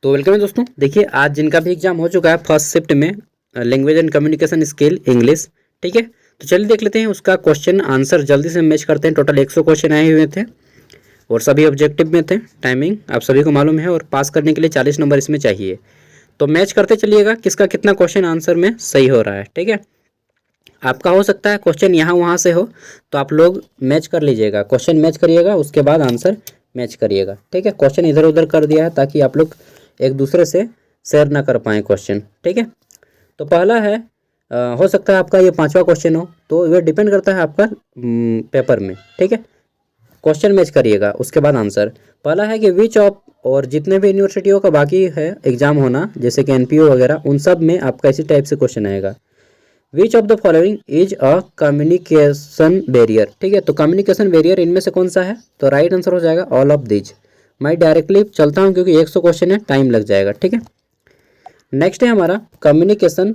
तो वेलकम है दोस्तों। देखिए आज जिनका भी एग्जाम हो चुका है फर्स्ट शिफ्ट में language and communication skill English, ठीक है। तो चलिए देख लेते हैं उसका क्वेश्चन आंसर जल्दी से मैच करते हैं। टोटल 100 क्वेश्चन आए हुए थे और सभी ऑब्जेक्टिव में थे। टाइमिंग आप सभी को मालूम है और पास करने के लिए 40 नंबर इसमें चाहिए। तो मैच करते चलिएगा किसका कितना क्वेश्चन आंसर में सही हो रहा है, ठीक है। आपका हो सकता है क्वेश्चन यहाँ वहाँ से हो, तो आप लोग मैच कर लीजिएगा, क्वेश्चन मैच करिएगा, उसके बाद आंसर मैच करिएगा, ठीक है। क्वेश्चन इधर उधर कर दिया है ताकि आप लोग एक दूसरे से शेयर ना कर पाएँ क्वेश्चन, ठीक है। तो पहला है हो सकता है आपका ये 5वां क्वेश्चन हो, तो ये डिपेंड करता है आपका पेपर में, ठीक है। क्वेश्चन मैच करिएगा उसके बाद आंसर। पहला है कि विच ऑफ, और जितने भी यूनिवर्सिटियों का बाकी है एग्जाम होना जैसे कि एनपीओ वगैरह, उन सब में आपका इसी टाइप से क्वेश्चन आएगा। विच of the following is a communication barrier, ठीक है। तो कम्युनिकेशन बैरियर इनमें से कौन सा है, तो राइट आंसर हो जाएगा ऑल ऑफ दिज। मैं डायरेक्टली चलता हूँ क्योंकि 100 क्वेश्चन है, टाइम लग जाएगा, ठीक है। नेक्स्ट है हमारा communication.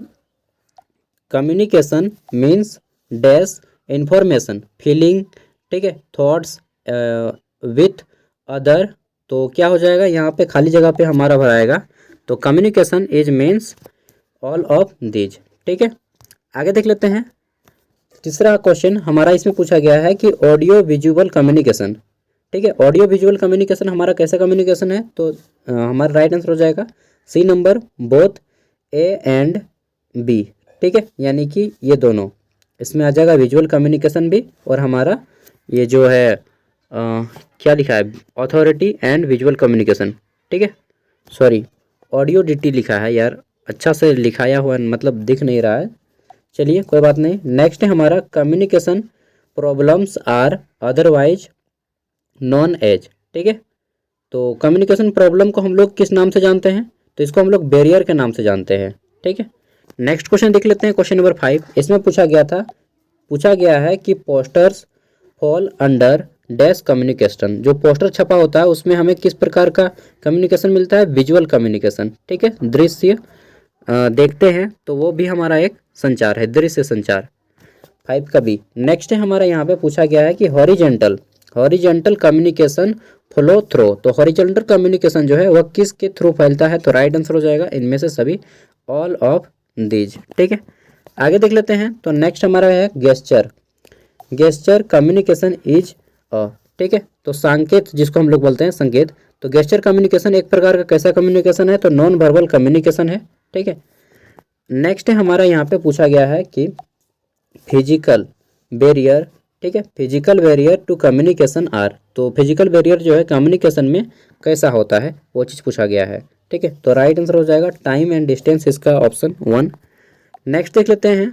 Communication means dash information feeling, ठीक है, थॉट्स विथ अदर। तो क्या हो जाएगा यहाँ पे खाली जगह पे हमारा भराएगा, तो communication is means all of these, ठीक है। आगे देख लेते हैं। तीसरा क्वेश्चन हमारा इसमें पूछा गया है कि ऑडियो विजुअल कम्युनिकेशन, ठीक है। ऑडियो विजुअल कम्युनिकेशन हमारा कैसा कम्युनिकेशन है, तो हमारा राइट आंसर हो जाएगा C number both A and B, ठीक है। यानी कि ये दोनों इसमें आ जाएगा, विजुअल कम्युनिकेशन भी और हमारा ये जो है क्या लिखा है अथॉरिटी एंड विजुअल कम्युनिकेशन, ठीक है। सॉरी ऑडियो डिटी लिखा है यार, अच्छा से लिखाया हुआ मतलब दिख नहीं रहा है, चलिए कोई बात नहीं। नेक्स्ट है हमारा communication problems are otherwise known as, ठीक है। तो कम्युनिकेशन प्रॉब्लम को हम लोग किस नाम से जानते हैं, तो इसको हम लोग बैरियर के नाम से जानते हैं, ठीक है। नेक्स्ट क्वेश्चन देख लेते हैं, क्वेश्चन नंबर 5। इसमें पूछा गया है कि posters fall under dash communication. जो पोस्टर छपा होता है उसमें हमें किस प्रकार का कम्युनिकेशन मिलता है, विजुअल कम्युनिकेशन, ठीक है। दृश्य देखते हैं तो वो भी हमारा एक संचार है, दृश्य संचार। 5 का भी। नेक्स्ट है हमारा यहाँ पे पूछा गया है कि हॉरिजेंटल कम्युनिकेशन फ्लो थ्रो। तो हॉरिजेंटल कम्युनिकेशन जो है वह किसके थ्रू फैलता है, तो राइट आंसर हो जाएगा इनमें से सभी ऑल ऑफ दीज, ठीक है। आगे देख लेते हैं। तो नेक्स्ट हमारा है गेस्चर कम्युनिकेशन इज अ, ठीक है। तो संकेत जिसको हम लोग बोलते हैं संकेत, तो गेस्चर कम्युनिकेशन एक प्रकार का कैसा कम्युनिकेशन है, तो नॉन वर्बल कम्युनिकेशन है, ठीक है। नेक्स्ट है हमारा यहाँ पे पूछा गया है कि फिजिकल बैरियर, ठीक है, physical barrier to communication are. तो फिजिकल बैरियर जो है कम्युनिकेशन में कैसा होता है वो चीज़ पूछा गया है, ठीक है। तो राइट आंसर हो जाएगा टाइम एंड डिस्टेंस, इसका ऑप्शन 1। नेक्स्ट देख लेते हैं।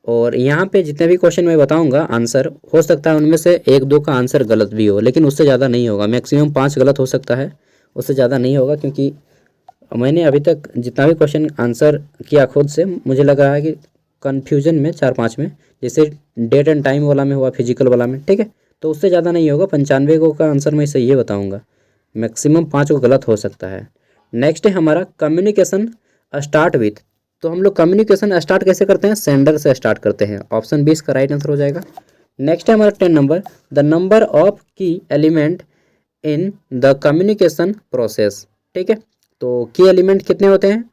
और यहाँ पे जितने भी क्वेश्चन मैं बताऊंगा आंसर, हो सकता है उनमें से 1-2 का आंसर गलत भी हो, लेकिन उससे ज़्यादा नहीं होगा। मैक्सिमम 5 गलत हो सकता है, उससे ज़्यादा नहीं होगा, क्योंकि मैंने अभी तक जितना भी क्वेश्चन आंसर किया खुद से, मुझे लग रहा है कि कन्फ्यूजन में 4-5 में, जैसे डेट एंड टाइम वाला में हुआ, फिजिकल वाला में, ठीक है। तो उससे ज़्यादा नहीं होगा, 95 को का आंसर मैं सही बताऊँगा, मैक्सिमम 5 को गलत हो सकता है। नेक्स्ट है हमारा कम्युनिकेशन स्टार्ट विथ। तो हम लोग कम्युनिकेशन स्टार्ट कैसे करते हैं, सेंडर से स्टार्ट करते हैं, ऑप्शन 20 का राइट आंसर हो जाएगा। नेक्स्ट है हमारा 10 नंबर, द नंबर ऑफ की element in the communication process, ठीक है। तो की एलिमेंट कितने होते हैं,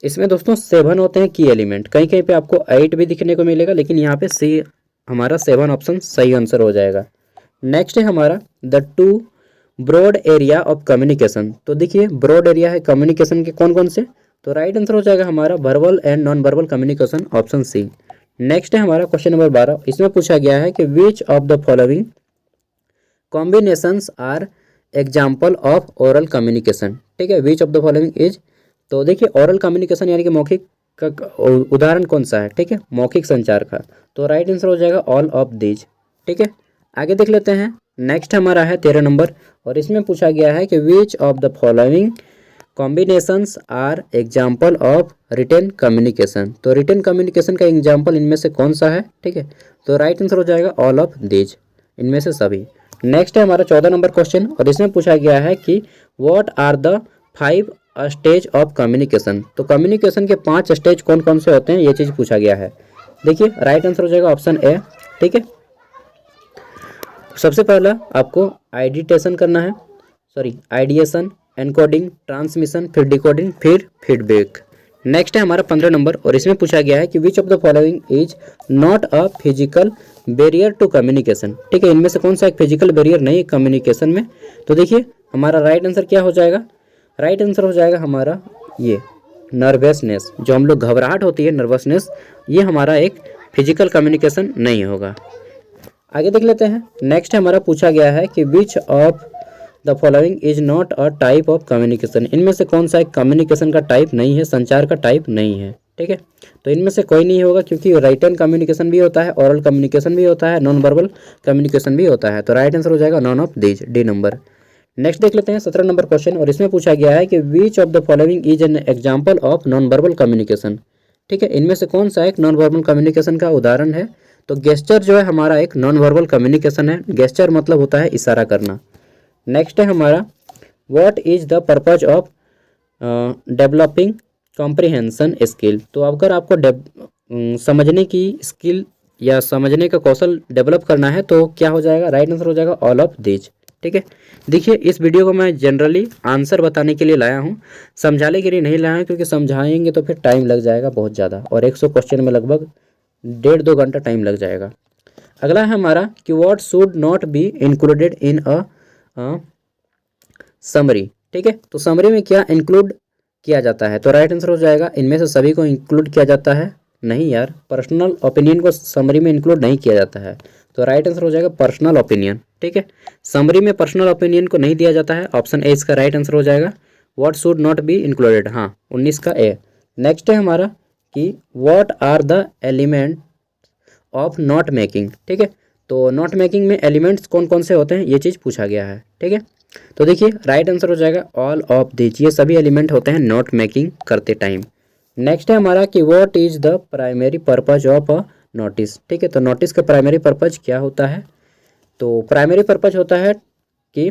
इसमें दोस्तों 7 होते हैं की एलिमेंट। कहीं कहीं पे आपको 8 भी दिखने को मिलेगा, लेकिन यहाँ पे सी हमारा 7 ऑप्शन सही आंसर हो जाएगा। नेक्स्ट है हमारा the 2 broad area of communication. तो देखिए ब्रॉड एरिया है कम्युनिकेशन के कौन कौन से, तो राइट आंसर हो जाएगा हमारा verbal and non verbal communication, option C. Next है हमारा क्वेश्चन नंबर 12। इसमें पूछा गया है कि which of the following combinations are example of oral communication, ठीक है। Which of the following is, तो देखिए ओरल कम्युनिकेशन यानी कि मौखिक का उदाहरण कौन सा है, ठीक है, मौखिक संचार का। तो राइट आंसर हो जाएगा ऑल ऑफ दीज, ठीक है। आगे देख लेते हैं। नेक्स्ट हमारा है 13 नंबर, और इसमें पूछा गया है कि which of the following combinations are example of written communication. तो रिटेन कम्युनिकेशन का एग्जाम्पल इनमें से कौन सा है, ठीक है। तो राइट आंसर हो जाएगा ऑल ऑफ दीज, इनमें से सभी। नेक्स्ट है हमारा 14 नंबर क्वेश्चन, और इसमें पूछा गया है कि what are the 5 stage of communication. तो कम्युनिकेशन के 5 स्टेज कौन कौन से होते हैं, ये चीज़ पूछा गया है। देखिए राइट आंसर हो जाएगा ऑप्शन ए, ठीक है। सबसे पहला आपको आइडिएशन करना है, आइडिएशन, एनकोडिंग, ट्रांसमिशन, फिर डिकोडिंग, फिर फीडबैक। नेक्स्ट है हमारा 15 नंबर और इसमें पूछा गया है कि which of the following is not a physical barrier to communication. ठीक है, इनमें से कौन सा एक फिजिकल बैरियर नहीं है कम्युनिकेशन में। तो देखिए हमारा राइट आंसर क्या हो जाएगा, राइट आंसर हो जाएगा हमारा ये नर्वसनेस। जो हम लोग घबराहट होती है नर्वसनेस, ये हमारा एक फिजिकल कम्युनिकेशन नहीं होगा। आगे देख लेते हैं। नेक्स्ट हमारा पूछा गया है कि which of the following is not a type of communication. इनमें से कौन सा एक कम्युनिकेशन का टाइप नहीं है, संचार का टाइप नहीं है। ठीक है, तो इनमें से कोई नहीं होगा क्योंकि राइटन कम्युनिकेशन भी होता है, ओरल कम्युनिकेशन भी होता है, नॉन वर्बल कम्युनिकेशन भी होता है। तो राइट आंसर हो जाएगा none of these, D number. Next देख लेते हैं 17 नंबर क्वेश्चन और इसमें पूछा गया है कि which of the following is an example of non verbal communication. ठीक है, इनमें से कौन सा एक नॉन वर्बल कम्युनिकेशन का उदाहरण है। तो गेस्चर जो है हमारा एक नॉन वर्बल कम्युनिकेशन है। गेस्चर मतलब होता है इशारा करना। नेक्स्ट है हमारा what is the purpose of developing comprehension skill. तो अगर आपको समझने की स्किल या समझने का कौशल डेवलप करना है तो क्या हो जाएगा, राइट आंसर हो जाएगा ऑल ऑफ दीज। ठीक है, देखिए इस वीडियो को मैं जनरली आंसर बताने के लिए लाया हूँ, समझाने के लिए नहीं लाया हूँ, क्योंकि समझाएंगे तो फिर टाइम लग जाएगा बहुत ज़्यादा और 100 क्वेश्चन में लगभग 1.5-2 घंटा टाइम लग जाएगा। अगला है हमारा कि what should not be included in a summary. ठीक है, तो समरी में क्या इंक्लूड किया जाता है। तो राइट आंसर हो जाएगा इनमें से सभी को इंक्लूड किया जाता है नहीं यार, पर्सनल ओपिनियन को समरी में इंक्लूड नहीं किया जाता है। तो राइट आंसर हो जाएगा पर्सनल ओपिनियन। ठीक है, समरी में पर्सनल ओपिनियन को नहीं दिया जाता है। ऑप्शन ए इसका राइट आंसर हो जाएगा। What should not be included, हाँ 19 का ए। नेक्स्ट है हमारा कि what are the element of note making. ठीक है, तो नोट मेकिंग में एलिमेंट्स कौन कौन से होते हैं ये चीज़ पूछा गया है। ठीक है, तो देखिए राइट आंसर हो जाएगा ऑल ऑफ दिस, ये सभी एलिमेंट होते हैं नोट मेकिंग करते टाइम। नेक्स्ट है हमारा कि what is the primary purpose of a notice. ठीक है, तो नोटिस का प्राइमरी पर्पज क्या होता है। तो प्राइमरी पर्पज होता है कि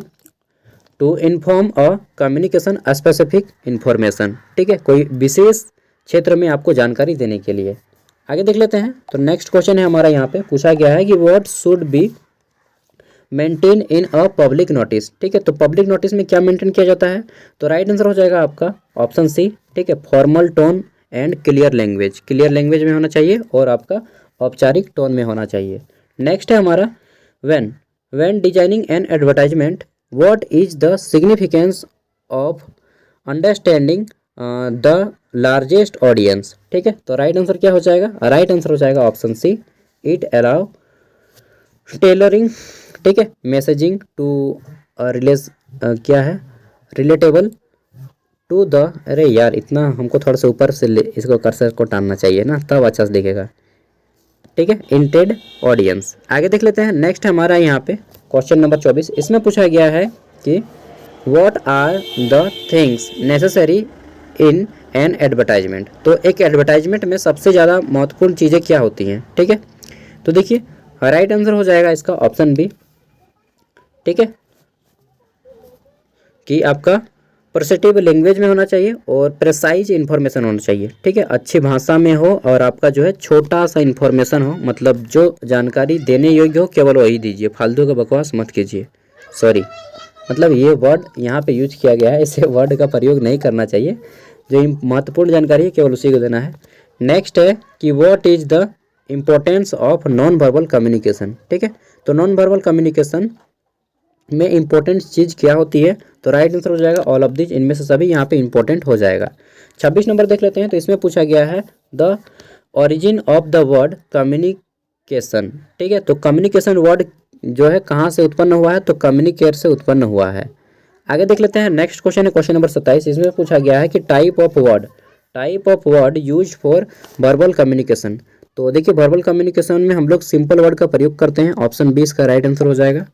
to inform a communication specific information. ठीक है, कोई विशेष क्षेत्र में आपको जानकारी देने के लिए। आगे देख लेते हैं। तो नेक्स्ट क्वेश्चन है हमारा, यहाँ पे पूछा गया है कि what should be maintain in a public notice. ठीक है, तो पब्लिक नोटिस में क्या मेंटेन किया जाता है। तो राइट आंसर हो जाएगा आपका ऑप्शन सी। ठीक है, formal tone and clear language, clear language में होना चाहिए और आपका औपचारिक टोन में होना चाहिए। नेक्स्ट है हमारा when designing an advertisement what is the significance of understanding the largest audience. ठीक है, तो राइट आंसर क्या हो जाएगा, राइट आंसर हो जाएगा option C. It allow tailoring, ठीक है, मैसेजिंग टू क्या है रिलेटेबल टू द, अरे यार इतना हमको थोड़ा सा ऊपर से इसको कर्सर को टानना चाहिए ना, तब अच्छा से दिखेगा। ठीक है, इंटेड ऑडियंस। आगे देख लेते हैं। नेक्स्ट हमारा यहाँ पे क्वेश्चन नंबर 24, इसमें पूछा गया है कि what are the things necessary in an advertisement. तो एक एडवर्टाइजमेंट में सबसे ज़्यादा महत्वपूर्ण चीज़ें क्या होती हैं। ठीक है, तो देखिए राइट आंसर हो जाएगा इसका ऑप्शन बी। ठीक है, कि आपका पर्सेटिव लैंग्वेज में होना चाहिए और प्रेसाइज इन्फॉर्मेशन होना चाहिए। ठीक है, अच्छी भाषा में हो और आपका जो है छोटा सा इन्फॉर्मेशन हो, मतलब जो जानकारी देने योग्य हो केवल वही दीजिए, फालतू का बकवास मत कीजिए। सॉरी, मतलब ये वर्ड यहाँ पे यूज किया गया है, इसे वर्ड का प्रयोग नहीं करना चाहिए। जो महत्वपूर्ण जानकारी है केवल उसी को देना है। नेक्स्ट है कि what is the importance of non verbal communication. ठीक है, तो नॉन वर्बल कम्युनिकेशन में इंपॉर्टेंट चीज़ क्या होती है। तो राइट आंसर हो जाएगा ऑल ऑफ दिस, इनमें से सभी यहाँ पे इंपॉर्टेंट हो जाएगा। 26 नंबर देख लेते हैं। तो इसमें पूछा गया है the origin of the word communication. ठीक है, तो कम्युनिकेशन वर्ड जो है कहाँ से उत्पन्न हुआ है, तो कम्युनिकेट से उत्पन्न हुआ है। आगे देख लेते हैं। नेक्स्ट क्वेश्चन है क्वेश्चन नंबर 27, इसमें पूछा गया है कि type of word use for verbal communication. तो देखिए वर्बल कम्युनिकेशन में हम लोग सिंपल वर्ड का प्रयोग करते हैं। ऑप्शन 20 का राइट आंसर हो जाएगा।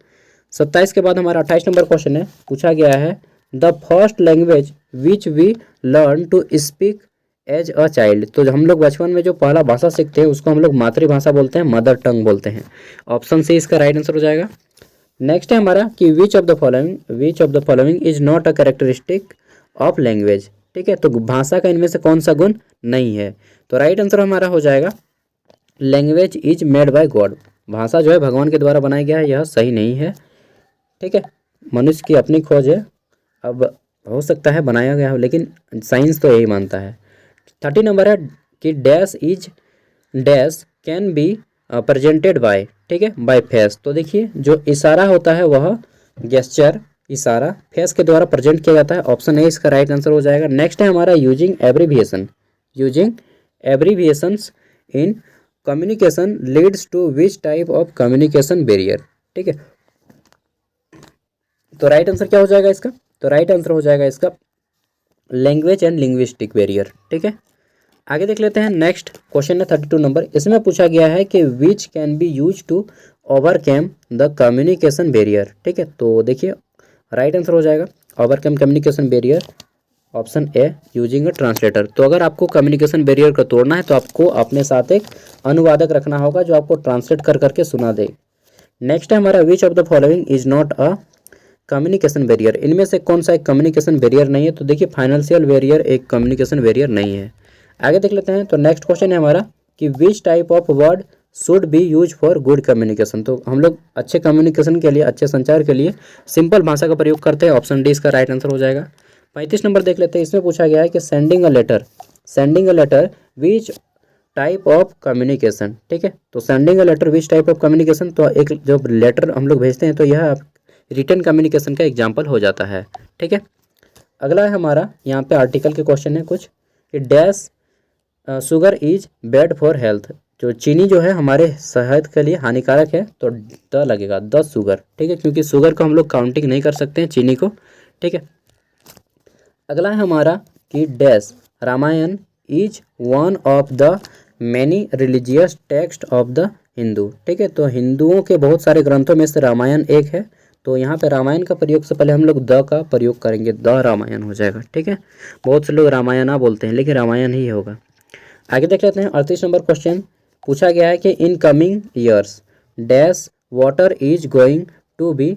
27 के बाद हमारा 28 नंबर क्वेश्चन है, पूछा गया है the first language which we learn to speak as a child. तो हम लोग बचपन में जो पहला भाषा सीखते हैं उसको हम लोग मातृभाषा बोलते हैं, मदर टंग बोलते हैं। ऑप्शन सी इसका राइट आंसर हो जाएगा। नेक्स्ट है हमारा कि which of the following is not a characteristic of language. ठीक है, तो भाषा का इनमें से कौन सा गुण नहीं है। तो राइट आंसर हमारा हो जाएगा language is made by God. भाषा जो है भगवान के द्वारा बनाया गया है, यह सही नहीं है। ठीक है, मनुष्य की अपनी खोज है। अब 29 नंबर क्वेश्चन है, पूछा गया है द हो सकता है बनाया गया हो, लेकिन साइंस तो यही मानता है। 30 नंबर है कि dash is dash can be presented by, ठीक है, बाय फेस। तो देखिए जो इशारा होता है वह गेस्चर, इशारा फेस के द्वारा प्रेजेंट किया जाता है। ऑप्शन ए इसका राइट आंसर हो जाएगा। नेक्स्ट है हमारा using abbreviation, using abbreviations in communication leads to which type of communication barrier, ठीक है। तो राइट आंसर क्या हो जाएगा इसका? तो राइट आंसर हो जाएगा इसका लैंग्वेज एंड लिंग्विस्टिक बैरियर, ठीक है। आगे देख लेते हैं। नेक्स्ट क्वेश्चन है 32 नंबर। इसमें पूछा गया है कि which can be use to overcome the communication barrier, ठीक है। तो देखिए राइट आंसर हो जाएगा overcome communication barrier, option A using a translator. तो अगर आपको कम्युनिकेशन बैरियर को तोड़ना है तो आपको अपने साथ एक अनुवादक रखना होगा जो आपको ट्रांसलेट कर करके सुना दे। नेक्स्ट है हमारा विच of the following is not a communication barrier. इनमें से कौन सा एक कम्युनिकेशन बैरियर नहीं है? तो देखिए फाइनेंशियल बैरियर एक कम्युनिकेशन बैरियर नहीं है। आगे देख लेते हैं। तो नेक्स्ट क्वेश्चन है हमारा कि विच type of word should be use for good communication. तो हम लोग अच्छे कम्युनिकेशन के लिए, अच्छे संचार के लिए सिंपल भाषा का प्रयोग करते हैं। ऑप्शन डी इसका राइट आंसर हो जाएगा। 35 नंबर देख लेते हैं। इसमें पूछा गया है कि sending a letter which type of communication, ठीक है। तो sending a letter which type of communication, तो एक जो लेटर हम लोग भेजते हैं तो यह रिटर्न कम्युनिकेशन का एग्जाम्पल हो जाता है, ठीक है। अगला है हमारा यहाँ पे आर्टिकल के क्वेश्चन है कुछ कि dash sugar is bad for health. जो चीनी जो है हमारे सेहत के लिए हानिकारक है, तो द लगेगा, द शुगर, ठीक है, क्योंकि शुगर को हम लोग काउंटिंग नहीं कर सकते हैं, चीनी को, ठीक है। अगला है हमारा कि dash Ramayana is one of the many religious text of the Hindu, ठीक है। तो हिंदुओं के बहुत सारे ग्रंथों में से रामायण एक है। तो यहाँ पे रामायण का प्रयोग से पहले हम लोग द का प्रयोग करेंगे, द रामायण हो जाएगा, ठीक है। बहुत से लोग रामायणा बोलते हैं लेकिन रामायण ही होगा। आगे देख लेते हैं। 38 नंबर क्वेश्चन पूछा गया है कि in coming years dash water is going to be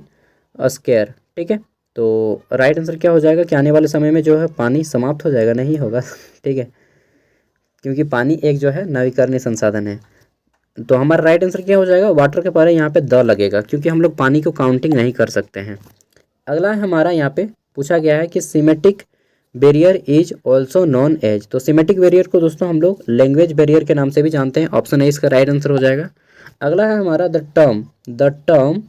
scarce, ठीक है। तो राइट आंसर क्या हो जाएगा कि आने वाले समय में जो है पानी समाप्त हो जाएगा, नहीं होगा ठीक है, क्योंकि पानी एक जो है नवीकरणीय संसाधन है। तो हमारा राइट आंसर क्या हो जाएगा? वाटर के पहले यहाँ पे द लगेगा, क्योंकि हम लोग पानी को काउंटिंग नहीं कर सकते हैं। अगला है हमारा यहाँ पे पूछा गया है कि semantic barrier is also known as. तो सीमेटिक बैरियर को दोस्तों हम लोग लैंग्वेज बैरियर के नाम से भी जानते हैं। ऑप्शन ए इसका राइट आंसर हो जाएगा। अगला है हमारा द टर्म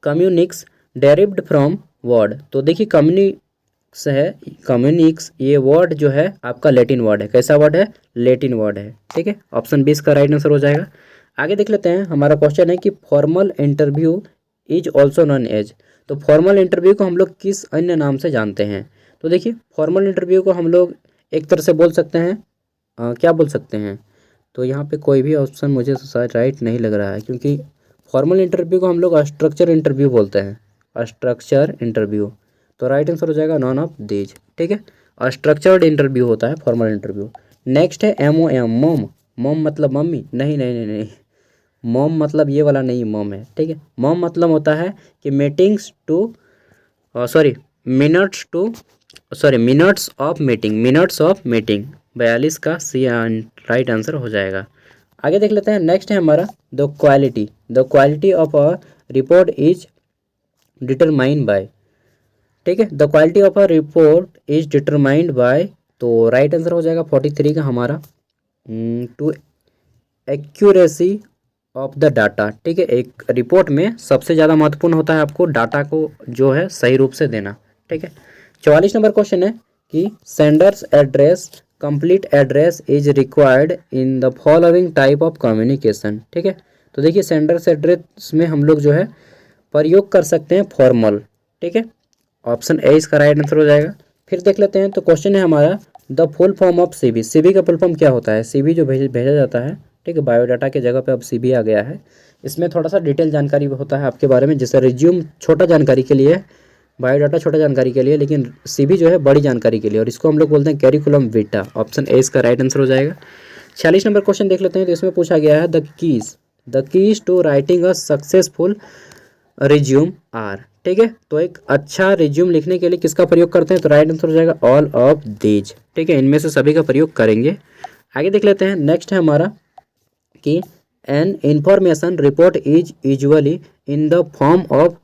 कम्युनिक्स डेरिव्ड फ्रॉम वर्ड। तो देखिए कम्युनिक्स है, कम्युनिक्स ये वर्ड जो है आपका लैटिन वर्ड है। कैसा वर्ड है? लैटिन वर्ड है, ठीक है। ऑप्शन बी इसका राइट आंसर हो जाएगा। आगे देख लेते हैं। हमारा क्वेश्चन है कि formal interview is also known as. तो फॉर्मल इंटरव्यू को हम लोग किस अन्य नाम से जानते हैं? तो देखिए फॉर्मल इंटरव्यू को हम लोग एक तरह से बोल सकते हैं, क्या बोल सकते हैं? तो यहाँ पे कोई भी ऑप्शन मुझे शायद राइट नहीं लग रहा है, क्योंकि फॉर्मल इंटरव्यू को हम लोग स्ट्रक्चर इंटरव्यू बोलते हैं, स्ट्रक्चर इंटरव्यू। तो राइट आंसर हो जाएगा नॉन ऑफ दीज, ठीक है। स्ट्रक्चर्ड इंटरव्यू होता है फॉर्मल इंटरव्यू। नेक्स्ट है MOM, मोम। मोम मतलब मम्मी? नहीं नहीं नहीं नहीं, मोम मतलब ये वाला नहीं, मोम है, ठीक है। मोम मतलब होता है कि meetings two minutes of meeting. 42 का सी राइट आंसर हो जाएगा। आगे देख लेते हैं। नेक्स्ट है हमारा the quality of a report is determined by, ठीक है। The quality of a report is determined by. तो राइट आंसर हो जाएगा 43 का हमारा two accuracy of the data, ठीक है। एक रिपोर्ट में सबसे ज़्यादा महत्वपूर्ण होता है आपको डाटा को जो है सही रूप से देना, ठीक है। 44 नंबर क्वेश्चन है कि sender's address complete address is required in the following type of communication, ठीक है। तो देखिए सेंडर्स एड्रेस में हम लोग जो है प्रयोग कर सकते हैं फॉर्मल, ठीक है। ऑप्शन ए इसका राइट आंसर हो जाएगा। फिर देख लेते हैं। तो क्वेश्चन है हमारा the full form of CV। CV का फुल फॉर्म क्या होता है? CV जो भेजा जाता है, ठीक है, बायोडाटा की जगह पे अब CV आ गया है। इसमें थोड़ा सा डिटेल जानकारी होता है आपके बारे में, जैसे रिज्यूम छोटा जानकारी के लिए, बायोडाटा छोटा जानकारी के लिए, लेकिन CV जो है बड़ी जानकारी के लिए, और इसको हम लोग बोलते हैं कैरिकुलम विटा। ऑप्शन ए इसका राइट आंसर हो जाएगा। 46 नंबर क्वेश्चन देख लेते हैं। तो इसमें पूछा गया है the keys to writing a successful resume are, ठीक है। तो एक अच्छा रिज्यूम लिखने के लिए किसका प्रयोग करते हैं? तो राइट आंसर हो जाएगा ऑल ऑफ दीज, ठीक है, इनमें से सभी का प्रयोग करेंगे। आगे देख लेते हैं। नेक्स्ट है हमारा कि an information report is usually in the form of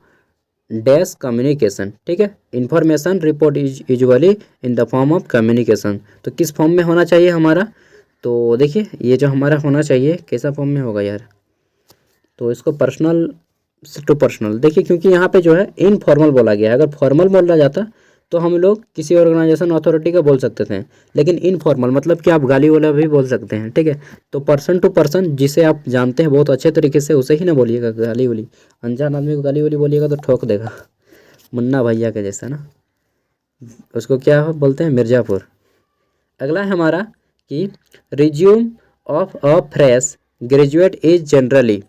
dash communication, ठीक है। Information report is usually in the form of communication, तो किस फॉर्म में होना चाहिए हमारा, तो देखिए ये जो हमारा होना चाहिए कैसा फॉर्म में होगा यार, तो इसको पर्सनल टू पर्सनल, देखिए क्योंकि यहाँ पे जो है इनफॉर्मल बोला गया है, अगर फॉर्मल बोला जाता तो हम लोग किसी ऑर्गेनाइजेशन अथॉरिटी का बोल सकते थे, लेकिन इनफॉर्मल मतलब कि आप गाली वाला भी बोल सकते हैं, ठीक है। तो पर्सन टू पर्सन जिसे आप जानते हैं बहुत अच्छे तरीके से उसे ही ना बोलिएगा गाली वाली, अनजान आदमी को गाली वाली बोलिएगा तो ठोक देगा, मुन्ना भैया के जैसा ना, उसको क्या बोलते हैं, मिर्ज़ापुर। अगला है हमारा कि resume of a fresh graduate is generally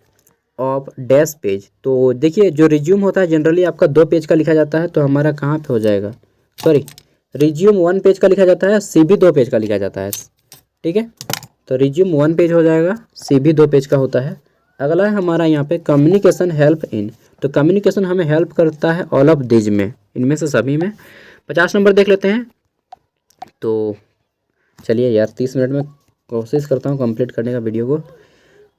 of dash page, तो देखिए जो रिज्यूम होता है जनरली आपका 2 पेज का लिखा जाता है, तो हमारा कहाँ पे हो जाएगा, सॉरी रिज्यूम 1 पेज का लिखा जाता है, CV 2 पेज का लिखा जाता है, ठीक है। तो रिज्यूम 1 पेज हो जाएगा, CV 2 पेज का होता है। अगला है हमारा यहाँ पे कम्युनिकेशन हेल्प इन, तो कम्युनिकेशन हमें हेल्प करता है ऑल ऑफ दीज में, इनमें से सभी में। 50 नंबर देख लेते हैं, तो चलिए यार 30 मिनट में कोशिश करता हूँ कंप्लीट करने का वीडियो को।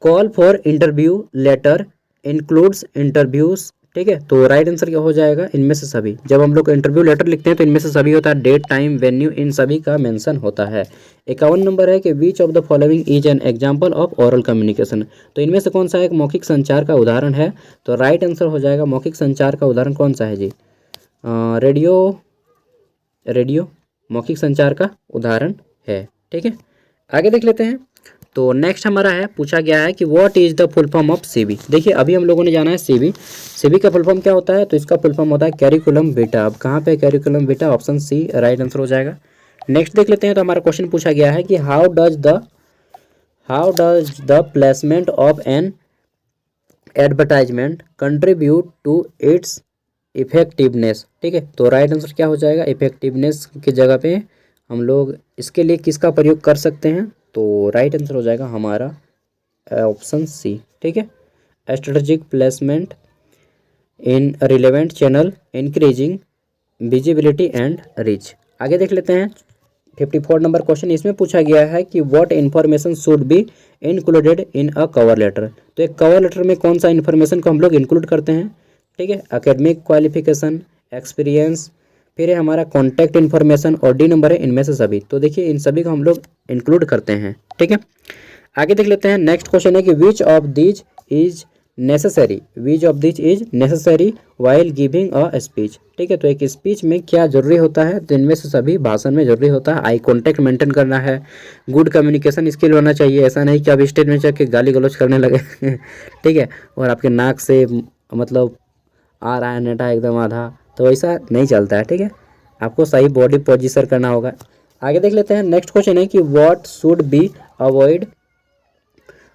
Call for interview letter includes interviews, ठीक है। तो राइट आंसर क्या हो जाएगा, इनमें से सभी। जब हम लोग इंटरव्यू लेटर लिखते हैं तो इनमें से सभी होता है, डेट टाइम वेन्यू इन सभी का मेंशन होता है। 51 नंबर है कि which of the following is an example of oral communication, तो इनमें से कौन सा एक मौखिक संचार का उदाहरण है, तो राइट आंसर हो जाएगा मौखिक संचार का उदाहरण कौन सा है जी, रेडियो मौखिक संचार का उदाहरण है, ठीक है। आगे देख लेते हैं, तो नेक्स्ट हमारा है, पूछा गया है कि what is the full form of CV। देखिए अभी हम लोगों ने जाना है CV का फुल फॉर्म क्या होता है, तो इसका फुल फॉर्म होता है कैरिकुलम विटा। अब कहाँ पे कैरिकुलम विटा, ऑप्शन C राइट आंसर हो जाएगा। नेक्स्ट देख लेते हैं, तो हमारा क्वेश्चन पूछा गया है कि how does the placement of an advertisement contribute to its effectiveness, ठीक है। तो राइट आंसर क्या हो जाएगा, इफेक्टिवनेस की जगह पे हम लोग इसके लिए किसका प्रयोग कर सकते हैं, तो राइट आंसर हो जाएगा हमारा ऑप्शन C, ठीक है। Strategic placement in relevant channel increasing visibility and reach. आगे देख लेते हैं 54 नंबर क्वेश्चन, इसमें पूछा गया है कि what information should be included in a cover letter, तो एक कवर लेटर में कौन सा इन्फॉर्मेशन को हम लोग इंक्लूड करते हैं, ठीक है। एकेडमिक क्वालिफिकेशन, एक्सपीरियंस, फिर है हमारा कॉन्टैक्ट इन्फॉर्मेशन और D नंबर है इनमें से सभी, तो देखिए इन सभी को हम लोग इंक्लूड करते हैं, ठीक है। आगे देख लेते हैं, नेक्स्ट क्वेश्चन है कि which of these is necessary while giving a speech, ठीक है। तो एक स्पीच में क्या जरूरी होता है, तो इनमें से सभी भाषण में जरूरी होता है। आई कॉन्टैक्ट मेंटेन करना है, गुड कम्युनिकेशन स्किल होना चाहिए, ऐसा नहीं कि आप स्टेज में जाके गाली गलौज करने लगे ठीक है, और आपके नाक से मतलब आ रहा है नेटा एकदम आधा, तो ऐसा नहीं चलता है, ठीक है। आपको सही बॉडी पोजीशन करना होगा। आगे देख लेते हैं, नेक्स्ट क्वेश्चन है कि what should be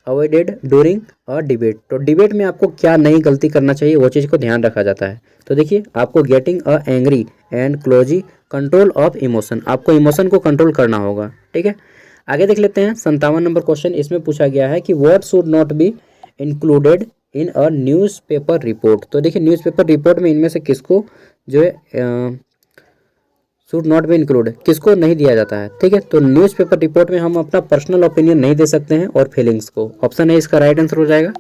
avoided during a debate, तो डिबेट में आपको क्या नई गलती करना चाहिए वो चीज़ को ध्यान रखा जाता है। तो देखिए आपको getting a angry and closely control of emotion, आपको इमोशन को कंट्रोल करना होगा, ठीक है। आगे देख लेते हैं 57 नंबर क्वेश्चन, इसमें पूछा गया है कि what should not be included in a newspaper report, तो देखिए न्यूज़पेपर रिपोर्ट में इनमें से किसको जो है शुड नॉट बी इंक्लूड, किसको नहीं दिया जाता है, ठीक है। तो न्यूज़पेपर रिपोर्ट में हम अपना पर्सनल ओपिनियन नहीं दे सकते हैं और फीलिंग्स को, ऑप्शन है इसका राइट आंसर हो जाएगा।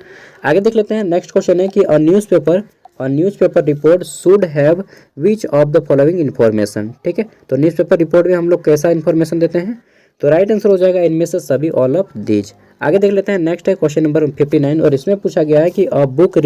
आगे देख लेते हैं, नेक्स्ट क्वेश्चन है कि a newspaper report should have which of the following information, ठीक है। तो न्यूज़पेपर रिपोर्ट में हम लोग कैसा इन्फॉर्मेशन देते हैं, तो राइट आंसर हो जाएगा इनमें से सभी ऑल ऑफ दीज। आगे देख लेते हैं, नेक्स्ट है क्वेश्चन नंबर 59 और इसमें पूछा गया है कि a book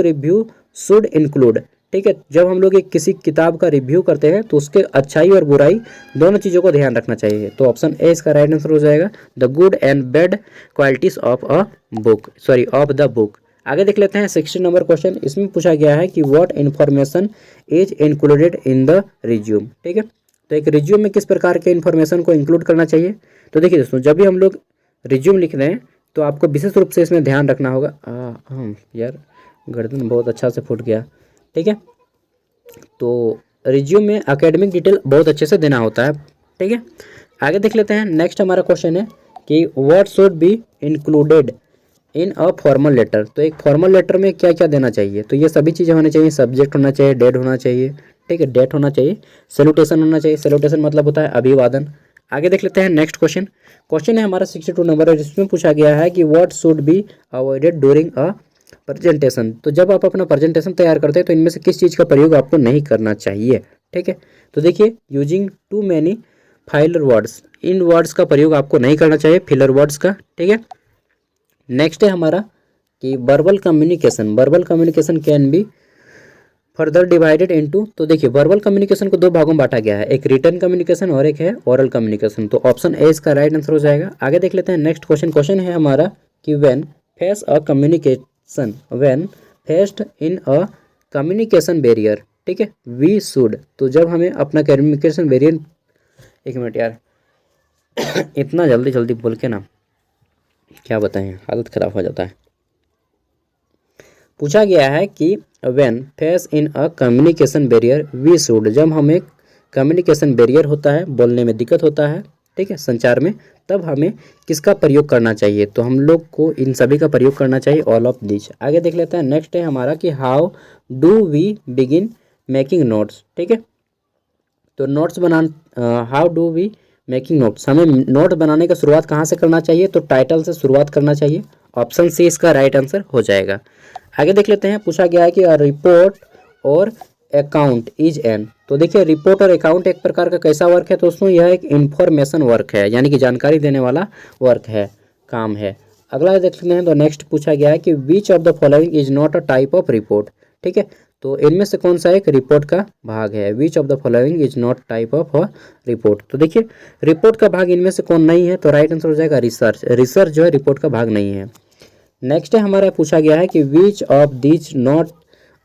review should include, ठीक है। जब हम लोग एक किसी किताब का रिव्यू करते हैं तो उसके अच्छाई और बुराई दोनों चीज़ों को ध्यान रखना चाहिए, तो ऑप्शन ए इसका राइट आंसर हो जाएगा, the good and bad qualities of the book. आगे देख लेते हैं 60 नंबर क्वेश्चन, इसमें पूछा गया है कि what information is included in the resume, ठीक है। तो एक रिज्यूम में किस प्रकार के इन्फॉर्मेशन को इंक्लूड करना चाहिए, तो देखिए दोस्तों जब भी हम लोग रिज्यूम लिख रहे हैं तो आपको विशेष रूप से इसमें ध्यान रखना होगा, यार गर्दन बहुत अच्छा से फूट गया, ठीक है। तो रिज्यूम में एकेडमिक डिटेल बहुत अच्छे से देना होता है, ठीक है। आगे देख लेते हैं, नेक्स्ट हमारा क्वेश्चन है कि what should be included in a formal letter, तो एक फॉर्मल लेटर में क्या क्या देना चाहिए, तो ये सभी चीज़ें होनी चाहिए, सब्जेक्ट होना चाहिए, डेट होना चाहिए, ठीक है, डेट होना चाहिए, सैल्यूटेशन होना चाहिए, सैल्यूटेशन मतलब होता है अभिवादन। आगे देख लेते हैं नेक्स्ट क्वेश्चन है हमारा 62 नंबर है, जिसमें पूछा गया है कि what should be avoided during a presentation, तो जब आप अपना प्रेजेंटेशन तैयार करते हैं तो इनमें से किस चीज़ का प्रयोग आपको नहीं करना चाहिए, ठीक है। तो देखिए using too many filler words, इन वर्ड्स का प्रयोग आपको नहीं करना चाहिए, फिलर वर्ड्स का, ठीक है। नेक्स्ट है हमारा कि verbal communication can be further divided into, तो देखिए वर्बल कम्युनिकेशन को दो भागों में बांटा गया है, एक रिटन कम्युनिकेशन और एक है ओरल कम्युनिकेशन। तो ऑप्शन ए इसका राइट आंसर हो जाएगा। आगे देख लेते हैं नेक्स्ट क्वेश्चन है हमारा कि when faced in a communication barrier, ठीक है, वी शुड, तो जब हमें अपना कम्युनिकेशन बैरियर, एक मिनट यार इतना जल्दी जल्दी बोल के ना क्या बताएं, हालत खराब हो जाता है। पूछा गया है कि when face in a communication barrier we should, जब हमें कम्युनिकेशन बैरियर होता है, बोलने में दिक्कत होता है, ठीक है, संचार में, तब हमें किसका प्रयोग करना चाहिए, तो हम लोग को इन सभी का प्रयोग करना चाहिए, ऑल ऑफ दिस। आगे देख लेते हैं नेक्स्ट है हमारा कि how do we begin making notes, ठीक है। तो notes how do we making notes, हमें नोट बनाने का शुरुआत कहाँ से करना चाहिए, तो टाइटल से शुरुआत करना चाहिए, ऑप्शन सी इसका राइट आंसर हो जाएगा। आगे देख लेते हैं, पूछा गया है कि रिपोर्ट और अकाउंट इज एन, तो देखिए रिपोर्ट और अकाउंट एक प्रकार का कैसा वर्क है, तो दोस्तों यह एक इंफॉर्मेशन वर्क है, यानी कि जानकारी देने वाला वर्क है, काम है। अगला देख लेते हैं, तो नेक्स्ट पूछा गया है कि which of the following is not a type of report, ठीक है, तो इनमें से कौन सा एक रिपोर्ट का भाग है, which of the following is not type of a report, तो देखिए रिपोर्ट का भाग इनमें से कौन नहीं है, तो राइट आंसर हो जाएगा रिसर्च जो है रिपोर्ट का भाग नहीं है। नेक्स्ट है हमारा पूछा गया है कि which of these not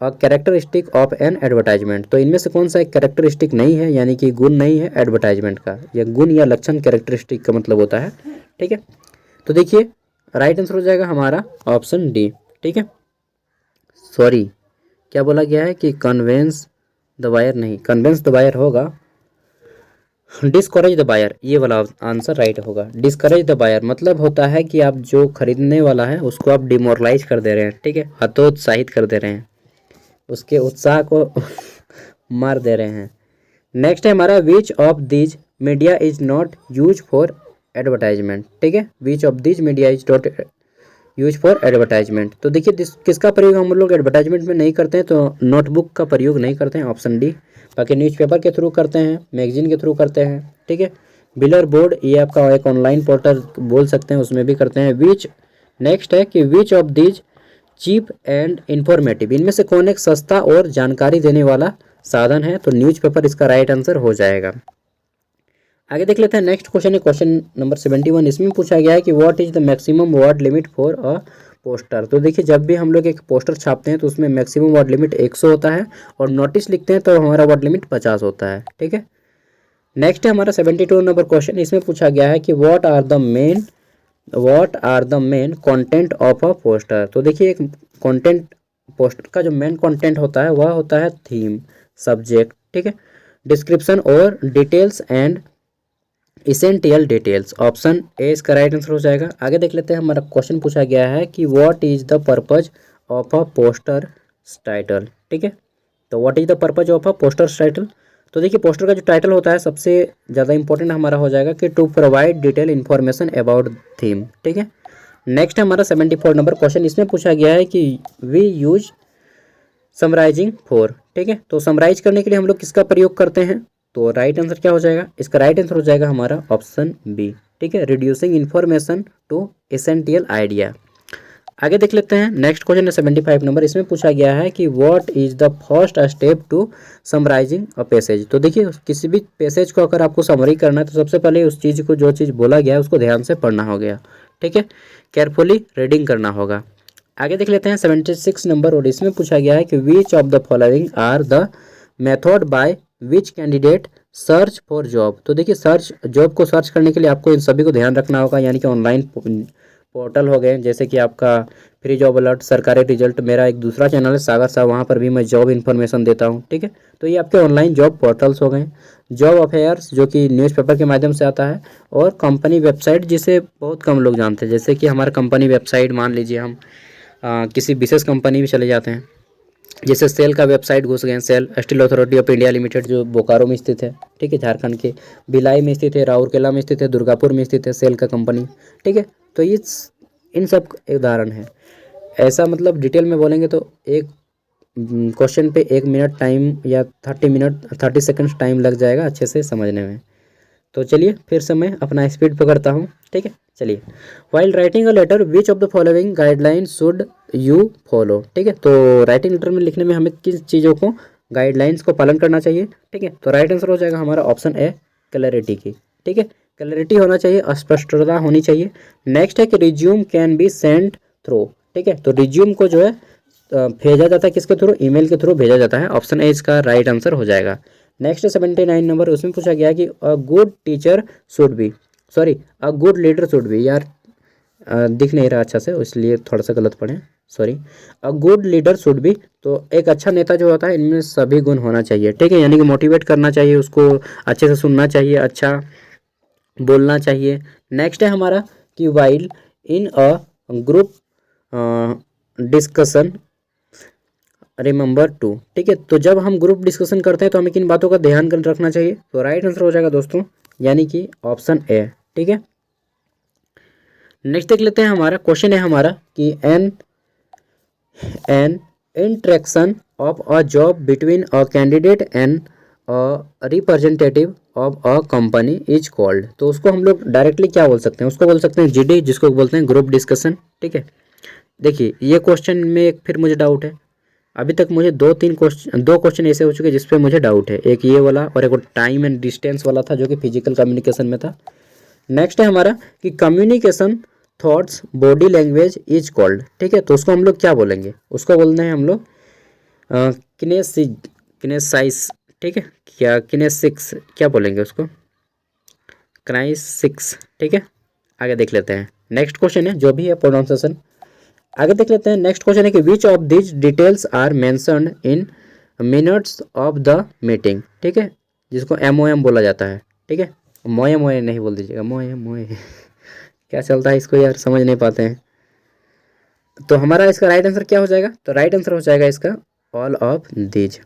a characteristic of an advertisement, तो इनमें से कौन सा एक कैरेक्टरिस्टिक नहीं है, यानी कि गुण नहीं है एडवर्टाइजमेंट का, या गुण या लक्षण कैरेक्टरिस्टिक का मतलब होता है, ठीक है। तो देखिए राइट आंसर हो जाएगा हमारा ऑप्शन डी, ठीक है। सॉरी क्या बोला गया है कि कन्वेंस द बायर, नहीं कन्वेंस द बायर होगा, डिस्करेज द बायर, ये वाला आंसर राइट होगा। डिस्करेज द बायर मतलब होता है कि आप जो खरीदने वाला है उसको आप डिमोरलाइज कर दे रहे हैं, ठीक है, हतोत्साहित कर दे रहे हैं, उसके उत्साह को मार दे रहे हैं। नेक्स्ट है हमारा विच of these media is not use for advertisement, ठीक है, which of these media is not use for advertisement, तो देखिए किसका प्रयोग हम लोग एडवर्टाइजमेंट में नहीं करते हैं, तो नोटबुक का प्रयोग नहीं करते हैं, ऑप्शन डी। बाकी न्यूज़पेपर के थ्रू करते हैं, मैगजीन के थ्रू करते हैं, ठीक है, बिलर बोर्ड ये आपका एक ऑनलाइन पोर्टल बोल सकते हैं, उसमें भी करते हैं। विच नेक्स्ट है कि which of these cheap and informative, इनमें से कौन एक सस्ता और जानकारी देने वाला साधन है, तो न्यूज़पेपर इसका राइट आंसर हो जाएगा। आगे देख लेते हैं नेक्स्ट क्वेश्चन है क्वेश्चन नंबर 71, इसमें पूछा गया है कि what is the maximum word limit for a poster, तो देखिए जब भी हम लोग एक पोस्टर छापते हैं तो उसमें मैक्सिमम वर्ड लिमिट 100 होता है, और नोटिस लिखते हैं तो हमारा वर्ड लिमिट 50 होता है, ठीक है। नेक्स्ट है हमारा 72 नंबर क्वेश्चन, इसमें पूछा गया है कि what are the main content of a poster, तो देखिए एक कंटेंट, पोस्टर का जो मेन कंटेंट होता है वह होता है थीम, सब्जेक्ट, ठीक है, डिस्क्रिप्शन और details and essential details, option A इसका राइट आंसर हो जाएगा। आगे देख लेते हैं, हमारा क्वेश्चन पूछा गया है कि what is the purpose of a poster title, ठीक है, तो what is the purpose of a poster title, तो देखिए पोस्टर का जो टाइटल होता है सबसे ज़्यादा इंपॉर्टेंट हमारा हो जाएगा कि to provide detail information about theme, ठीक है। नेक्स्ट हमारा 74 नंबर क्वेश्चन, इसमें पूछा गया है कि वी यूज समराइजिंग फॉर, ठीक है, तो समराइज करने के लिए हम लोग किसका प्रयोग करते हैं, तो राइट आंसर क्या हो जाएगा, इसका राइट आंसर हो जाएगा हमारा ऑप्शन बी, ठीक है, reducing information to essential idea. आगे देख लेते हैं नेक्स्ट क्वेश्चन है 75 नंबर, इसमें पूछा गया है कि what is the first step to summarising a passage, तो देखिए किसी भी पैसेज को अगर आपको समरी करना है तो सबसे पहले उस चीज़ को, जो चीज़ बोला गया है उसको ध्यान से पढ़ना हो गया, ठीक है, केयरफुली रीडिंग करना होगा। आगे देख लेते हैं 76 नंबर, और इसमें पूछा गया है कि which of the following are the method by which candidate search for job, तो देखिए जॉब को सर्च करने के लिए आपको इन सभी को ध्यान रखना होगा, यानी कि ऑनलाइन पोर्टल हो गए, जैसे कि आपका फ्री जॉब अलर्ट, सरकारी रिजल्ट, मेरा एक दूसरा चैनल है सागर साहब, वहाँ पर भी मैं जॉब इन्फॉर्मेशन देता हूँ, ठीक है, तो ये आपके ऑनलाइन जॉब पोर्टल्स हो गए। जॉब अफेयर्स जो कि न्यूज़पेपर के माध्यम से आता है, और कंपनी वेबसाइट जिसे बहुत कम लोग जानते हैं, जैसे कि हमारा कंपनी वेबसाइट, मान लीजिए हम किसी विशेष कंपनी में चले जाते हैं, जैसे सेल का वेबसाइट घुस गए, SAIL Steel Authority of India Limited जो बोकारो में स्थित है, ठीक है, झारखंड के भिलाई में स्थित है, राउरकेला में स्थित है, दुर्गापुर में स्थित है सेल का कंपनी, ठीक है, तो ये इन सब उदाहरण है। ऐसा मतलब डिटेल में बोलेंगे तो एक क्वेश्चन पे 1 मिनट टाइम या 30 सेकंड्स टाइम लग जाएगा अच्छे से समझने में। तो चलिए फिर से मैं अपना स्पीड पकड़ता हूँ, ठीक है। चलिए, while writing a letter which of the following guideline should you follow, ठीक है। तो राइटिंग लेटर में लिखने में हमें किस चीज़ों को, गाइडलाइंस को पालन करना चाहिए, ठीक है। तो राइट आंसर हो जाएगा हमारा ऑप्शन ए, क्लैरिटी की, ठीक है। क्लैरिटी होना चाहिए, स्पष्टता होनी चाहिए। नेक्स्ट है कि resume can be send through, ठीक है। तो रिज्यूम को जो है भेजा जाता है किसके थ्रू, ईमेल के थ्रू भेजा जाता है। ऑप्शन ए इसका राइट आंसर हो जाएगा। नेक्स्ट है 79 नंबर, उसमें पूछा गया कि a good teacher should be, sorry a good leader should be, यार दिख नहीं रहा अच्छा से इसलिए थोड़ा सा गलत पढ़े, sorry. A good leader should be, तो एक अच्छा नेता जो होता है इनमें सभी गुण होना चाहिए, ठीक है। यानी कि मोटिवेट करना चाहिए उसको, अच्छे से सुनना चाहिए, अच्छा बोलना चाहिए। नेक्स्ट है हमारा कि while in a group discussion remember to, ठीक है। तो जब हम ग्रुप डिस्कशन करते हैं तो हमें किन बातों का ध्यान रखना चाहिए, तो राइट आंसर हो जाएगा दोस्तों, यानी कि ऑप्शन ए, ठीक है। नेक्स्ट देख लेते हैं, हमारा क्वेश्चन है हमारा कि an interaction of a job between a candidate and a representative of a company is called. तो उसको हम लोग डायरेक्टली क्या बोल सकते हैं, उसको बोल सकते हैं जीडी, जिसको बोलते हैं ग्रुप डिस्कशन, ठीक है। देखिए ये क्वेश्चन में एक फिर मुझे डाउट है, अभी तक मुझे दो क्वेश्चन ऐसे हो चुके जिस पे मुझे डाउट है, एक ये वाला और एक टाइम एंड डिस्टेंस वाला था जो कि फिजिकल कम्युनिकेशन में था। नेक्स्ट है हमारा कि communication thoughts body language is called, ठीक है। तो उसको हम लोग क्या बोलेंगे, उसको बोलते हैं हम लोग किनेसाइस, ठीक है, क्या किनेसिक्स क्या बोलेंगे उसको, क्राइसिक्स, ठीक है। आगे देख लेते हैं, नेक्स्ट क्वेश्चन है जो भी है प्रोनाउंसिएशन, आगे देख लेते हैं। नेक्स्ट क्वेश्चन है कि which of this details are mentioned in minutes of the meeting, ठीक है, जिसको MOM बोला जाता है, ठीक है। मोए मोए नहीं बोल दीजिएगा, मोए मोए क्या चलता है इसको यार, समझ नहीं पाते हैं। तो हमारा इसका राइट आंसर क्या हो जाएगा, तो राइट आंसर हो जाएगा इसका ऑल ऑफ दीज।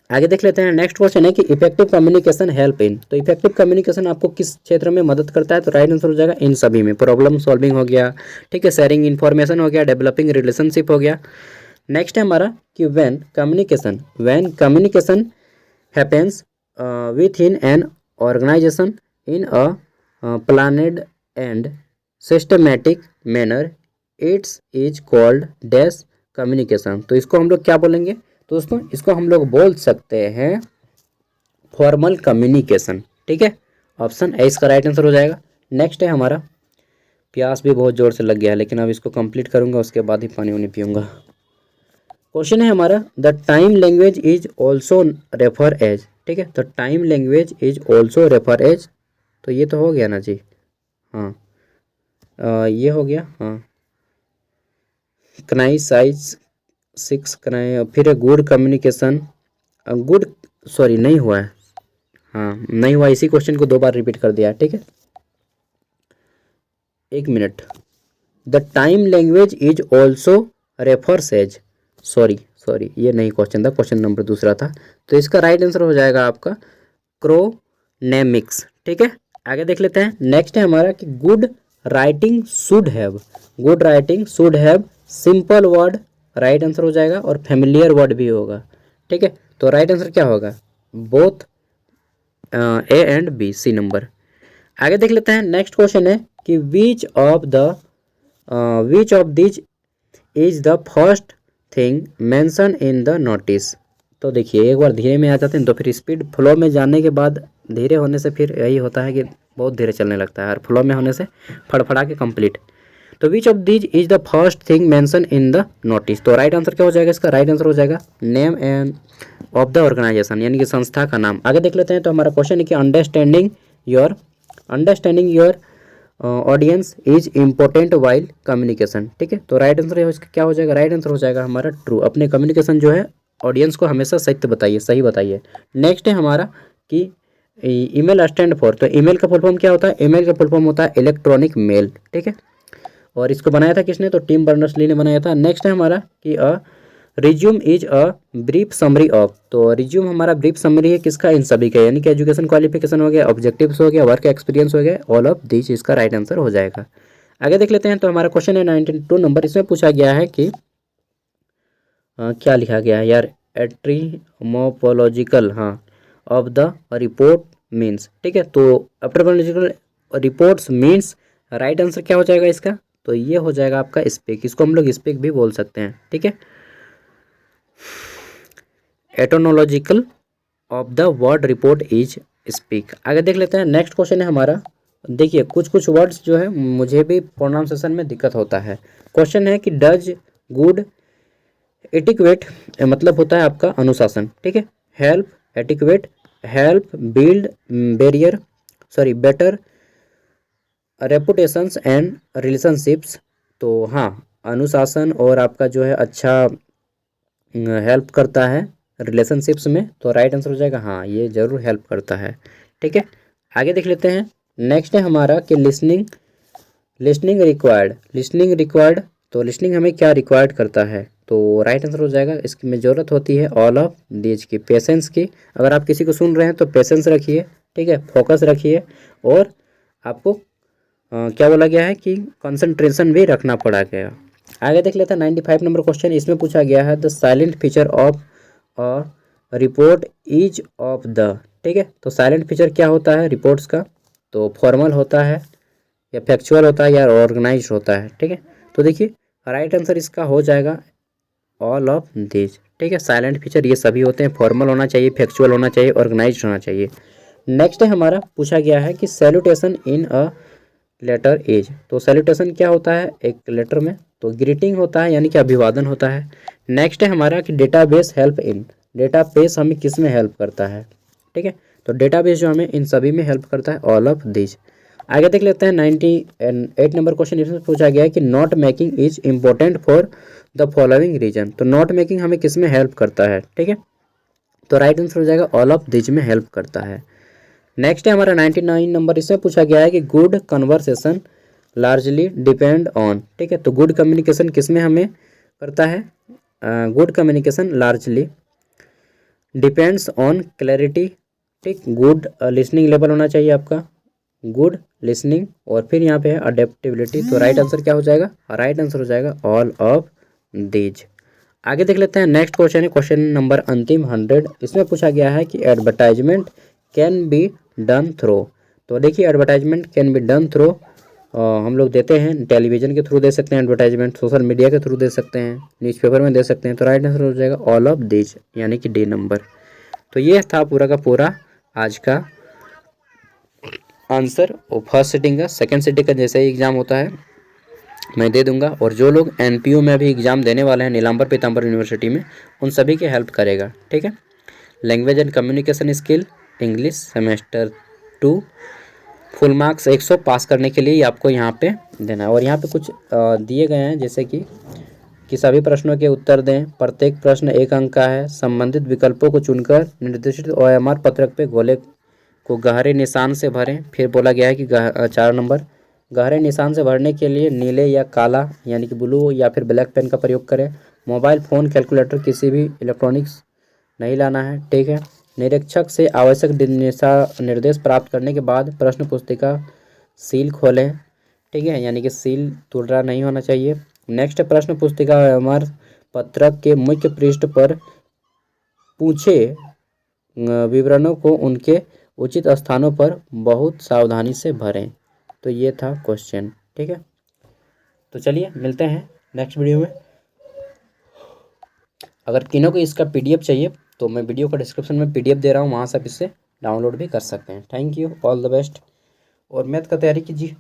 आगे देख लेते हैं, नेक्स्ट क्वेश्चन है कि इफेक्टिव कम्युनिकेशन हेल्प इन, तो इफेक्टिव कम्युनिकेशन आपको किस क्षेत्र में मदद करता है, तो राइट आंसर हो जाएगा इन सभी में, प्रॉब्लम सॉल्विंग हो गया, ठीक है, शेयरिंग इन्फॉर्मेशन हो गया, डेवलपिंग रिलेशनशिप हो गया। नेक्स्ट है हमारा कि when communication happens within an organization in a planned and systematic manner it's is called dash communication. तो इसको हम लोग क्या बोलेंगे, तो दोस्तों इसको हम लोग बोल सकते हैं फॉर्मल कम्युनिकेशन, ठीक है। ऑप्शन ए इसका राइट आंसर हो जाएगा। नेक्स्ट है हमारा, प्यास भी बहुत ज़ोर से लग गया है लेकिन अब इसको कंप्लीट करूंगा उसके बाद ही पानी वानी पीऊँगा। क्वेश्चन है हमारा the time language is also refer as, ठीक है। तो time language is also refer as, तो ये तो हो गया ना जी, हाँ ये हो गया, हाँ कनाई साइज 6 कनाई, फिर गुड कम्युनिकेशन, गुड, सॉरी नहीं हुआ है, हाँ नहीं हुआ, इसी क्वेश्चन को 2 बार रिपीट कर दिया, ठीक है। 1 minute, the time language is also refers as, sorry ये नहीं क्वेश्चन था, क्वेश्चन नंबर दूसरा था। तो इसका राइट आंसर हो जाएगा आपका क्रोनेमिक्स, ठीक है। आगे देख लेते हैं, नेक्स्ट है हमारा कि good writing should have simple word, right answer हो जाएगा, और फेमिलियर वर्ड भी होगा, ठीक है। तो राइट आंसर क्या होगा, both A and B, C number. आगे देख लेते हैं, नेक्स्ट क्वेश्चन है कि which of these is the first thing mention in the notice. तो देखिए एक बार धीरे में आ जाते हैं तो फिर स्पीड फ्लो में जाने के बाद धीरे होने से फिर यही होता है कि बहुत धीरे चलने लगता है, और फ्लो में होने से फड़फड़ा के कंप्लीट। तो which of these is the first thing mention in the notice, तो राइट आंसर क्या हो जाएगा, इसका राइट आंसर हो जाएगा name and of the organisation, यानी कि संस्था का नाम। आगे देख लेते हैं, तो हमारा क्वेश्चन है कि understanding your audience is important while communication, ठीक है। तो राइट आंसर क्या हो जाएगा, राइट आंसर हो जाएगा हमारा ट्रू, अपने कम्युनिकेशन जो है ऑडियंस को हमेशा सही बताइए। नेक्स्ट है हमारा कि ईमेल स्टैंड फॉर, तो ईमेल का फुल फॉर्म क्या होता है, ईमेल का फुल फॉर्म होता है इलेक्ट्रॉनिक मेल, ठीक है। और इसको बनाया था किसने, तो टिम बर्नर्स-ली ने बनाया था। नेक्स्ट है हमारा कि resume is a brief summary of, तो रिज्यूम हमारा ब्रीफ समरी है किसका, इन सभी का, यानी कि एजुकेशन क्वालिफिकेशन हो गया, ऑब्जेक्टिव्स हो गया, वर्क एक्सपीरियंस हो गया, ऑल ऑफ दिस इसका राइट आंसर हो जाएगा। आगे देख लेते हैं। तो हमारा क्वेश्चन है 92 नंबर, इसमें पूछा गया है कि क्या लिखा गया है यार, एट्रीमोपोलॉजिकल हाँ ऑफ द रिपोर्ट मीन्स, ठीक है। तो एट्रीमोपोलॉजिकल रिपोर्ट्स मीन्स राइट आंसर क्या हो जाएगा इसका, तो ये हो जाएगा आपका स्पीक, इसको हम लोग स्पीक भी बोल सकते हैं, ठीक है। Etymological of the word report is speak. आगे देख लेते हैं। नेक्स्ट क्वेश्चन है हमारा, देखिए कुछ कुछ वर्ड्स जो है मुझे भी प्रोनाउंसिएशन में दिक्कत होता है। क्वेश्चन है कि डज गुड एटिक्वेट मतलब होता है आपका अनुशासन, ठीक है। Help etiquette, help build barrier sorry better reputations and relationships. तो हाँ, अनुशासन और आपका जो है अच्छा हेल्प करता है रिलेशनशिप्स में, तो राइट आंसर हो जाएगा हाँ, ये ज़रूर हेल्प करता है, ठीक है। आगे देख लेते हैं। नेक्स्ट है हमारा कि लिसनिंग रिक्वायर्ड, तो लिसनिंग हमें क्या रिक्वायर्ड करता है, तो राइट आंसर हो जाएगा इसकी में ज़रूरत होती है ऑल ऑफ दीज की, पेशेंस की। अगर आप किसी को सुन रहे हैं तो पेशेंस रखिए, ठीक है, फोकस रखिए, और आपको क्या बोला गया है कि कंसंट्रेशन भी रखना पड़ा गया। आगे देख लेते हैं 95 नंबर क्वेश्चन, इसमें पूछा गया है the silent feature of a report is of the, ठीक है। तो साइलेंट फीचर क्या होता है रिपोर्ट्स का, तो फॉर्मल होता है या फैक्चुअल होता है या ऑर्गेनाइज होता है, ठीक है। तो देखिए राइट आंसर इसका हो जाएगा ऑल ऑफ दिस, ठीक है। साइलेंट फीचर ये सभी होते हैं, फॉर्मल होना चाहिए, फैक्चुअल होना चाहिए, ऑर्गेनाइज होना चाहिए। नेक्स्ट है हमारा पूछा गया है कि salutation in a letter as, तो सैल्यूटेशन क्या होता है एक लेटर में, तो ग्रीटिंग होता है यानी कि अभिवादन होता है। नेक्स्ट है हमारा कि डेटाबेस हेल्प इन, डेटाबेस हमें किस में हेल्प करता है, ठीक है। तो डेटाबेस जो हमें इन सभी में हेल्प करता है ऑल ऑफ दिस। आगे देख लेते हैं 98 नंबर क्वेश्चन, इसमें पूछा गया है कि note making is important for the following reason, तो नोट मेकिंग हमें किस में हेल्प करता है, ठीक है। तो राइट आंसर हो जाएगा ऑल ऑफ दिस में हेल्प करता है। नेक्स्ट है हमारा 99 नंबर, इसमें पूछा गया है कि good conversation largely depend on, ठीक है। तो गुड कम्युनिकेशन किस में हमें करता है, good communication largely depends on clarity, ठीक। गुड लिसनिंग लेवल होना चाहिए आपका, गुड लिसनिंग, और फिर यहाँ पे है अडेप्टेबिलिटी। तो राइट आंसर क्या हो जाएगा, राइट आंसर हो जाएगा ऑल ऑफ दीज। आगे देख लेते हैं। नेक्स्ट क्वेश्चन है क्वेश्चन नंबर अंतिम 100, इसमें पूछा गया है कि advertisement can be done through, तो देखिए advertisement can be done through हम लोग देते हैं टेलीविज़न के थ्रू दे सकते हैं एडवर्टाइजमेंट, सोशल मीडिया के थ्रू दे सकते हैं, न्यूज़पेपर में दे सकते हैं। तो राइट आंसर हो जाएगा ऑल ऑफ दीज यानी कि डी नंबर। तो ये था पूरा का पूरा आज का आंसर, और फर्स्ट सिटिंग का, सेकंड सिटिंग का जैसे ही एग्ज़ाम होता है मैं दे दूंगा, और जो लोग एनपीयू में भी एग्ज़ाम देने वाले हैं नीलांबर पीताम्बर यूनिवर्सिटी में, उन सभी के हेल्प करेगा, ठीक है। Language and communication skill English semester 2 full marks 100 पास करने के लिए आपको यहाँ पे देना है। और यहाँ पे कुछ दिए गए हैं जैसे कि सभी प्रश्नों के उत्तर दें, प्रत्येक प्रश्न 1 अंक का है, संबंधित विकल्पों को चुनकर निर्दिष्ट ओएमआर पत्रक पे गोले को गहरे निशान से भरें। फिर बोला गया है कि 4 नंबर गहरे निशान से भरने के लिए नीले या काला यानी कि ब्लू या फिर ब्लैक पेन का प्रयोग करें। मोबाइल फ़ोन कैलकुलेटर किसी भी इलेक्ट्रॉनिक्स नहीं लाना है, ठीक है। निरीक्षक से आवश्यक निर्देश प्राप्त करने के बाद प्रश्न पुस्तिका सील खोलें, ठीक है, यानी कि सील टुकड़ा नहीं होना चाहिए। नेक्स्ट प्रश्न पुस्तिका ओएमआर पत्रक के मुख्य पृष्ठ पर पूछे विवरणों को उनके उचित स्थानों पर बहुत सावधानी से भरें। तो ये था क्वेश्चन, ठीक है। तो चलिए मिलते हैं नेक्स्ट वीडियो में। अगर तीनों को इसका पीडीएफ चाहिए तो मैं वीडियो का डिस्क्रिप्शन में पीडीएफ दे रहा हूँ, वहाँ से आप इससे डाउनलोड भी कर सकते हैं। Thank you, all the best, और मैथ का तैयारी कीजिए।